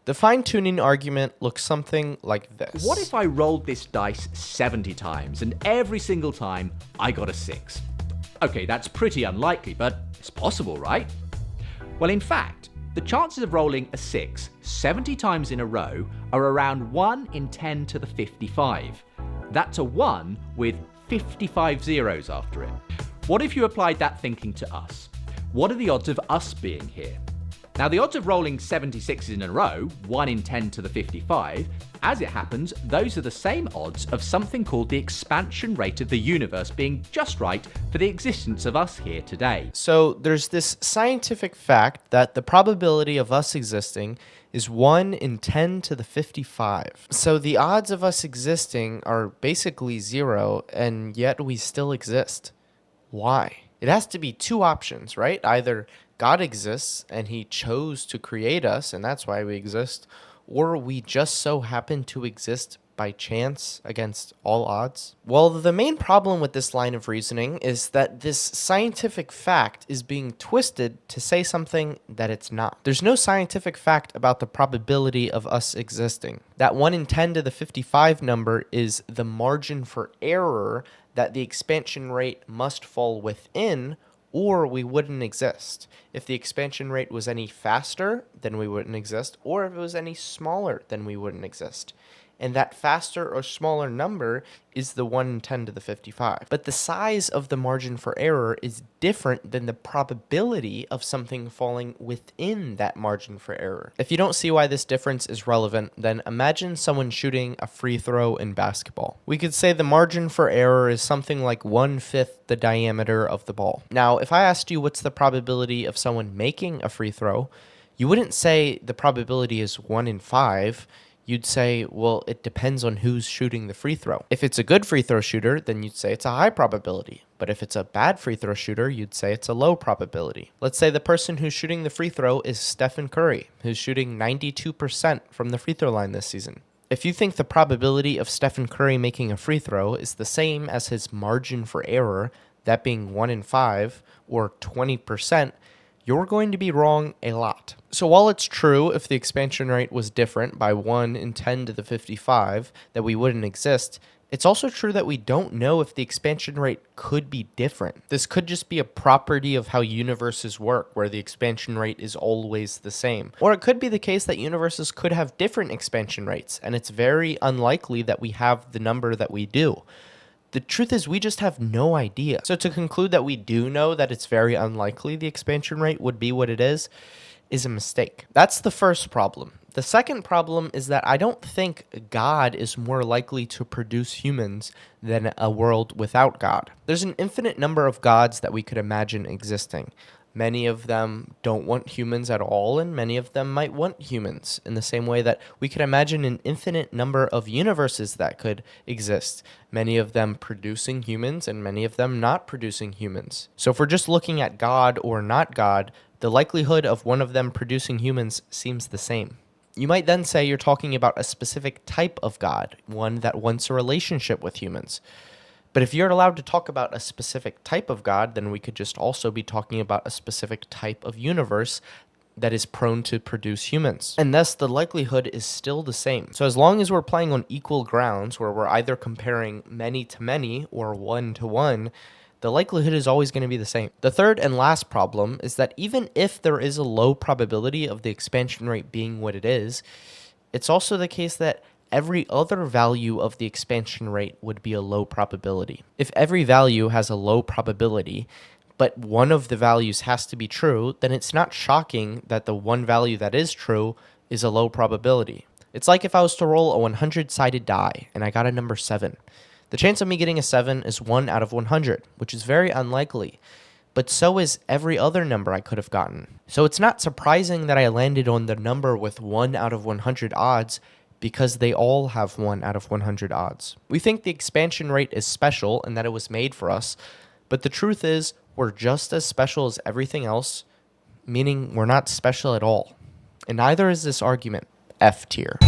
The fine-tuning argument looks something like this. What if I rolled this dice 70 times and every single time I got a 6? Okay, that's pretty unlikely, but it's possible, right? Well, in fact, the chances of rolling a 6 70 times in a row are around 1 in 10 to the 55. That's a 1 with 55 zeros after it. What if you applied that thinking to us? What are the odds of us being here? Now, the odds of rolling 76s in a row, 1 in 10 to the 55, as it happens, those are the same odds of something called the expansion rate of the universe being just right for the existence of us here today. So there's this scientific fact that the probability of us existing is 1 in 10 to the 55. So the odds of us existing are basically 0, and yet we still exist. Why? It has to be two options, right? Either God exists and he chose to create us and that's why we exist, or we just so happen to exist by chance against all odds. Well, the main problem with this line of reasoning is that this scientific fact is being twisted to say something that it's not. There's no scientific fact about the probability of us existing. That 1 in 10 to the 55 number is the margin for error that the expansion rate must fall within, or we wouldn't exist. If the expansion rate was any faster, then we wouldn't exist, or if it was any smaller, then we wouldn't exist. And that faster or smaller number is the 1 in 10 to the 55. But the size of the margin for error is different than the probability of something falling within that margin for error. If you don't see why this difference is relevant, then imagine someone shooting a free throw in basketball. We could say the margin for error is something like 1/5 the diameter of the ball. Now, if I asked you what's the probability of someone making a free throw, you wouldn't say the probability is 1 in 5. You'd say, well, it depends on who's shooting the free throw. If it's a good free throw shooter, then you'd say it's a high probability. But if it's a bad free throw shooter, you'd say it's a low probability. Let's say the person who's shooting the free throw is Stephen Curry, who's shooting 92% from the free throw line this season. If you think the probability of Stephen Curry making a free throw is the same as his margin for error, that being 1 in 5 or 20%, you're going to be wrong a lot. So while it's true if the expansion rate was different by 1 in 10 to the 55 that we wouldn't exist, it's also true that we don't know if the expansion rate could be different. This could just be a property of how universes work, where the expansion rate is always the same. Or it could be the case that universes could have different expansion rates, and it's very unlikely that we have the number that we do. The truth is we just have no idea. So to conclude that we do know that it's very unlikely the expansion rate would be what it is a mistake. That's the first problem. The second problem is that I don't think God is more likely to produce humans than a world without God. There's an infinite number of gods that we could imagine existing. Many of them don't want humans at all, and many of them might want humans, in the same way that we could imagine an infinite number of universes that could exist, many of them producing humans and many of them not producing humans. So if we're just looking at God or not God, the likelihood of one of them producing humans seems the same. You might then say you're talking about a specific type of God, one that wants a relationship with humans. But if you're allowed to talk about a specific type of God, then we could just also be talking about a specific type of universe that is prone to produce humans. And thus, the likelihood is still the same. So as long as we're playing on equal grounds, where we're either comparing many to many or 1 to 1, the likelihood is always going to be the same. The third and last problem is that even if there is a low probability of the expansion rate being what it is, it's also the case that every other value of the expansion rate would be a low probability. If every value has a low probability, but one of the values has to be true, then it's not shocking that the one value that is true is a low probability. It's like if I was to roll a 100-sided die and I got a number 7. The chance of me getting a 7 is 1 out of 100, which is very unlikely. But so is every other number I could have gotten. So it's not surprising that I landed on the number with 1 out of 100 odds, because they all have 1 out of 100 odds. We think the expansion rate is special and that it was made for us, but the truth is we're just as special as everything else, meaning we're not special at all. And neither is this argument. F tier.